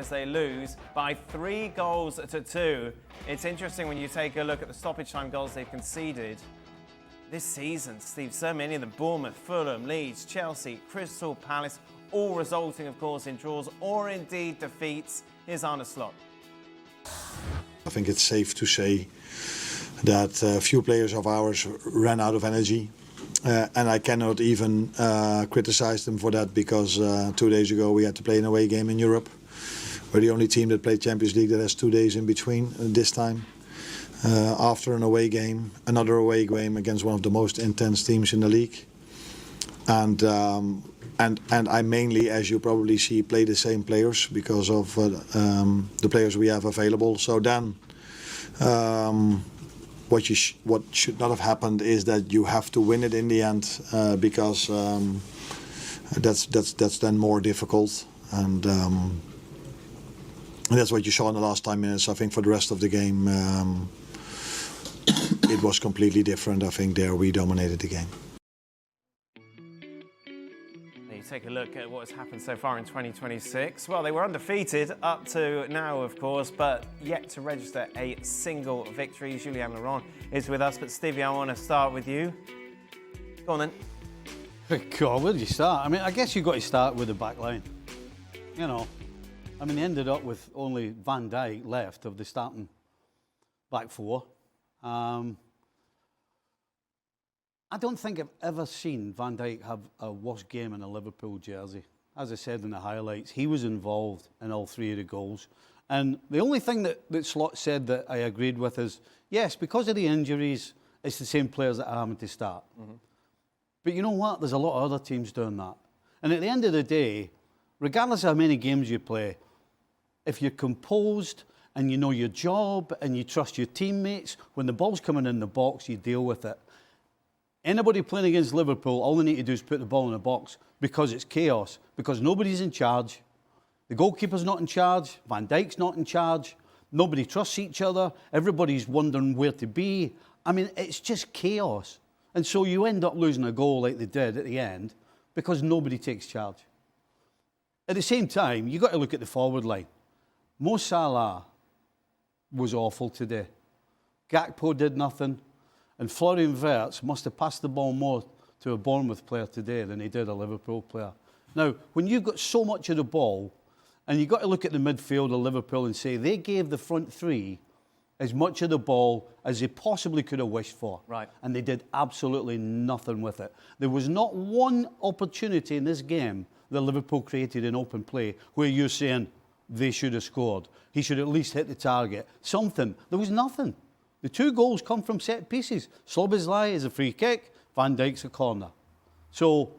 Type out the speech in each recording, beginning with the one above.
as they lose by 3-2. It's interesting when you take a look at the stoppage time goals they've conceded this season, Steve. So many of them: Bournemouth, Fulham, Leeds, Chelsea, Crystal Palace, all resulting, of course, in draws or indeed defeats. Here's Arne Slot. I think it's safe to say that a few players of ours ran out of energy. And I cannot even criticize them for that, because 2 days ago we had to play an away game in Europe. We're the only team that played Champions League that has 2 days in between this time. After an away game, another away game against one of the most intense teams in the league. And I mainly, as you probably see, play the same players because of the players we have available. So then, what should not have happened is that you have to win it in the end, because that's then more difficult, and that's what you saw in the last 10 minutes. I think for the rest of the game, it was completely different. I think there we dominated the game. Take a look at what has happened so far in 2026. Well, they were undefeated up to now, of course, but yet to register a single victory. Julien is with us, but Stevie, I want to start with you. Go on then. God, where do you start? I mean, I guess you've got to start with the back line. You know, I mean, they ended up with only Van Dijk left of the starting back four. I don't think I've ever seen Van Dijk have a worse game in a Liverpool jersey. As I said in the highlights, he was involved in all three of the goals. And the only thing that Slot said that I agreed with is, yes, because of the injuries, it's the same players that are having to start. Mm-hmm. But you know what? There's a lot of other teams doing that. And at the end of the day, regardless of how many games you play, if you're composed and you know your job and you trust your teammates, when the ball's coming in the box, you deal with it. Anybody playing against Liverpool, all they need to do is put the ball in the box, because it's chaos, because nobody's in charge. The goalkeeper's not in charge, Van Dijk's not in charge, nobody trusts each other, everybody's wondering where to be. I mean, it's just chaos. And so you end up losing a goal like they did at the end because nobody takes charge. At the same time, you've got to look at the forward line. Mo Salah was awful today. Gakpo did nothing. And Florian Wirtz must have passed the ball more to a Bournemouth player today than he did a Liverpool player. Now, when you've got so much of the ball, and you've got to look at the midfield of Liverpool and say they gave the front three as much of the ball as they possibly could have wished for. Right. And they did absolutely nothing with it. There was not one opportunity in this game that Liverpool created in open play where you're saying they should have scored. He should at least hit the target. Something. There was nothing. The two goals come from set pieces. Szoboszlai is a free kick, Van Dijk's a corner. So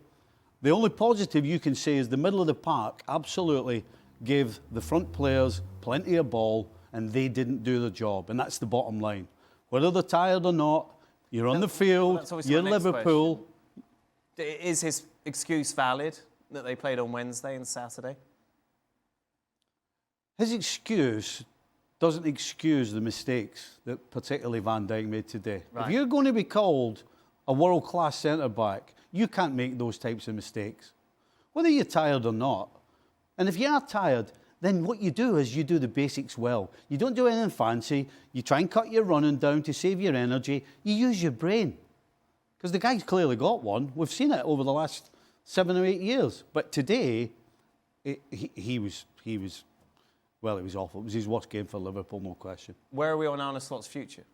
the only positive you can say is the middle of the park absolutely gave the front players plenty of ball, and they didn't do the job. And that's the bottom line. Whether they're tired or not, you're on the field, you're Liverpool. Question. Is his excuse valid that they played on Wednesday and Saturday? His excuse doesn't excuse the mistakes that particularly Van Dijk made today. Right. If you're going to be called a world-class centre-back, you can't make those types of mistakes, whether you're tired or not. And if you are tired, then what you do is you do the basics well. You don't do anything fancy. You try and cut your running down to save your energy. You use your brain. Because the guy's clearly got one. We've seen it over the last 7 or 8 years. But today, he was well, it was awful. It was his worst game for Liverpool, no question. Where are we on Arne Slot's future?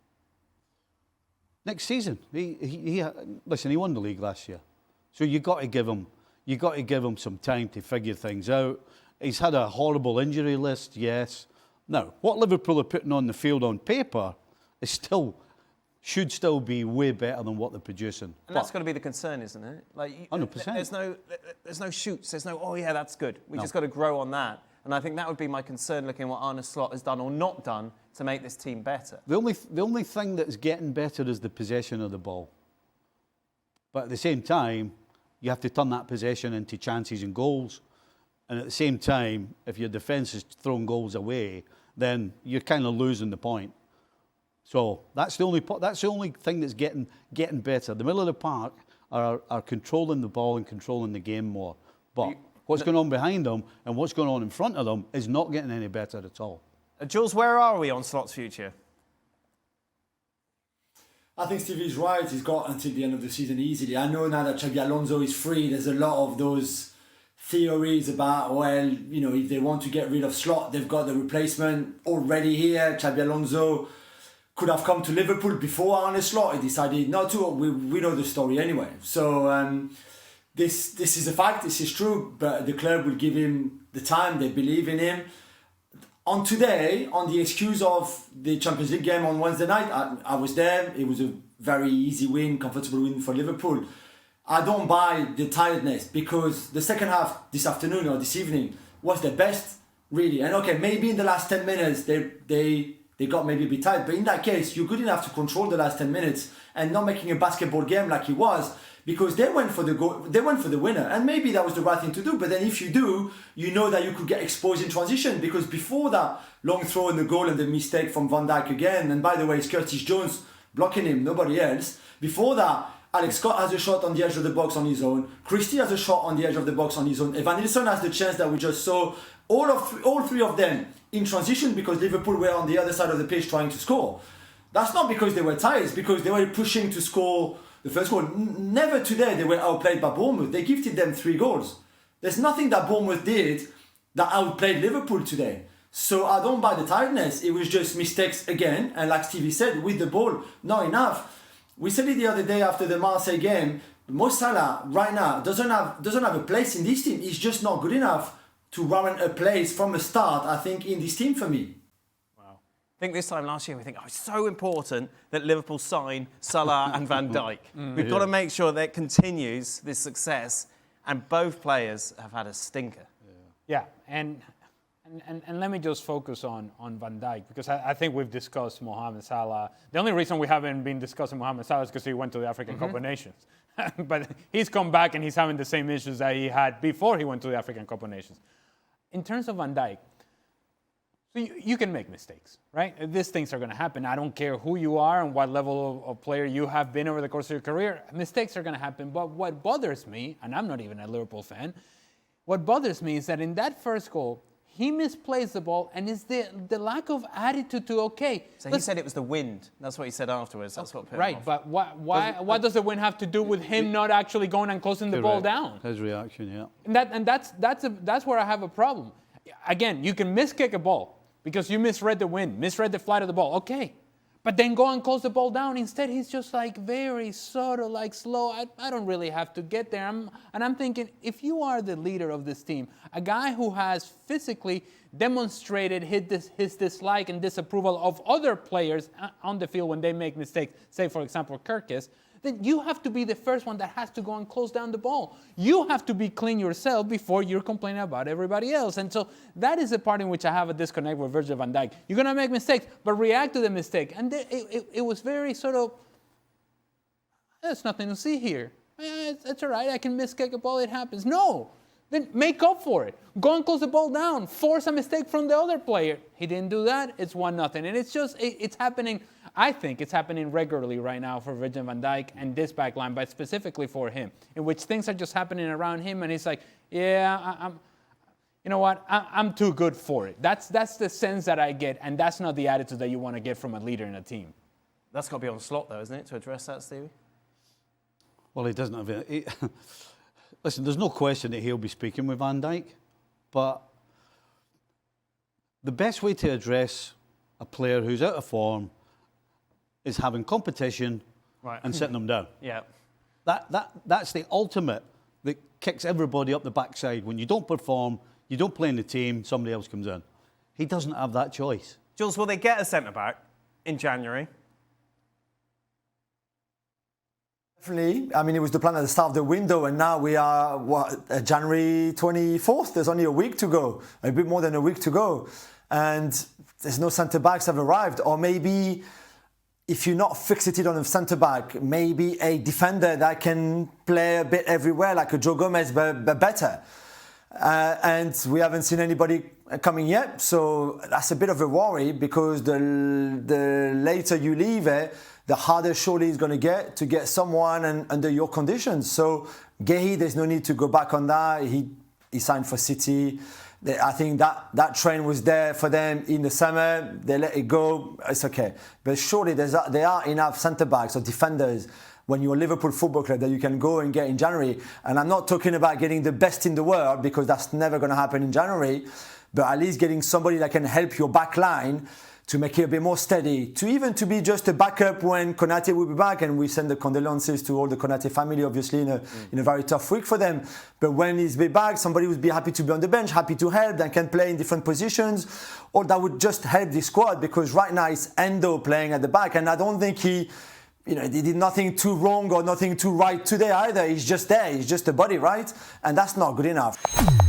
Next season. Listen, he won the league last year, so you got to give him some time to figure things out. He's had a horrible injury list, yes. Now, what Liverpool are putting on the field on paper is should still be way better than what they're producing. And that's got to be the concern, isn't it? Like 100%. There's no shoots. There's no, oh yeah, that's good. We just got to grow on that. And I think that would be my concern, looking at what Arne Slot has done or not done to make this team better. The only thing that's getting better is the possession of the ball. But at the same time, you have to turn that possession into chances and goals. And at the same time, if your defence is throwing goals away, then you're kind of losing the point. So that's the only thing that's getting better. The middle of the park are controlling the ball and controlling the game more. But What's going on behind them and what's going on in front of them is not getting any better at all. Jules, where are we on Slot's future? I think Steve is right. He's got until the end of the season easily. I know now that Xabi Alonso is free, there's a lot of those theories about, well, you know, if they want to get rid of Slot, they've got the replacement already here. Xabi Alonso could have come to Liverpool before Arne Slot. He decided not to. We know the story anyway. So this is a fact. This is true. But the club will give him the time. They believe in him. On today, on the excuse of the Champions League game on Wednesday night, I was there. It was a very easy win, comfortable win for Liverpool. I don't buy the tiredness because the second half this afternoon or this evening was the best, really. And okay, maybe in the last 10 minutes they got maybe a bit tired, but in that case, you're good enough to control the last 10 minutes and not making a basketball game like it was, because they went for the goal, they went for the winner, and maybe that was the right thing to do. But then if you do, you know that you could get exposed in transition, because before that long throw in the goal and the mistake from Van Dijk again, and by the way, it's Curtis Jones blocking him, nobody else. Before that, Alex Scott has a shot on the edge of the box on his own. Christie has a shot on the edge of the box on his own. Evan Nilsson has the chance that we just saw. All three of them in transition because Liverpool were on the other side of the pitch trying to score. That's not because they were tired, it's because they were pushing to score the first goal. Never today they were outplayed by Bournemouth. They gifted them 3 goals. There's nothing that Bournemouth did that outplayed Liverpool today. So I don't buy the tiredness. It was just mistakes again. And like Stevie said, with the ball, not enough. We said it the other day after the Marseille game. Mo Salah right now doesn't have a place in this team. He's just not good enough to warrant a place from the start, I think, in this team for me. Wow. I think this time last year we think, oh, it's so important that Liverpool sign Salah and Van Dijk. We've got to make sure that it continues this success, and both players have had a stinker. Yeah, and let me just focus on Van Dijk, because I think we've discussed Mohamed Salah. The only reason we haven't been discussing Mohamed Salah is because he went to the African Cup of Nations. But he's come back and he's having the same issues that he had before he went to the African Cup of Nations. In terms of Van Dijk, so you can make mistakes, right? These things are going to happen. I don't care who you are and what level of player you have been over the course of your career. Mistakes are going to happen. But what bothers me, and I'm not even a Liverpool fan, what bothers me is that in that first goal, he misplays the ball, and it's the lack of attitude to, okay. So he said it was the wind. That's what he said afterwards. That's what put him right, off. but what does the wind have to do with him not actually going and closing the ball down? His reaction, yeah. And that's where I have a problem. Again, you can miskick a ball because you misread the wind, misread the flight of the ball. Okay. But then go and close the ball down. Instead, he's just like very sort of like slow. I don't really have to get there. I'm thinking, if you are the leader of this team, a guy who has physically demonstrated his dislike and disapproval of other players on the field when they make mistakes, say, for example, Kirkis, then you have to be the first one that has to go and close down the ball. You have to be clean yourself before you're complaining about everybody else. And so that is the part in which I have a disconnect with Virgil van Dijk. You're going to make mistakes, but react to the mistake. And it was very sort of, there's nothing to see here. It's all right, I can miskick a ball, it happens. No, then make up for it. Go and close the ball down. Force a mistake from the other player. He didn't do that, it's 1-0. And it's just, it's happening. I think it's happening regularly right now for Virgil van Dijk and this back line, but specifically for him, in which things are just happening around him, and he's like, yeah, you know what, I'm too good for it. That's the sense that I get, and that's not the attitude that you want to get from a leader in a team. That's got to be on Slot, though, isn't it, to address that, Stevie? Well, he doesn't have it. Listen, there's no question that he'll be speaking with Van Dijk, but the best way to address a player who's out of form is having competition and sitting them down. Yeah. That's the ultimate that kicks everybody up the backside. When you don't perform, you don't play in the team, somebody else comes in. He doesn't have that choice. Jules, will they get a centre-back in January? Definitely. I mean, it was the plan at the start of the window, and now we are, January 24th? There's only a week to go, a bit more than a week to go. And there's no centre-backs have arrived. Or maybe, if you're not fixated on a centre-back, maybe a defender that can play a bit everywhere, like a Joe Gomez, but better. And we haven't seen anybody coming yet, so that's a bit of a worry, because the later you leave it, the harder surely it's going to get someone under your conditions. So Gehi, there's no need to go back on that. He signed for City. I think that train was there for them in the summer. They let it go. It's okay. But surely there are enough centre-backs or defenders when you're a Liverpool Football Club that you can go and get in January. And I'm not talking about getting the best in the world, because that's never going to happen in January. But at least getting somebody that can help your back line to make it a bit more steady, to be just a backup when Konate will be back. And we send the condolences to all the Konate family, obviously, in a very tough week for them. But when he's back, somebody would be happy to be on the bench, happy to help, and can play in different positions, or that would just help the squad, because right now it's Endo playing at the back, and I don't think he did nothing too wrong or nothing too right today either. He's just there, he's just a body, right? And that's not good enough.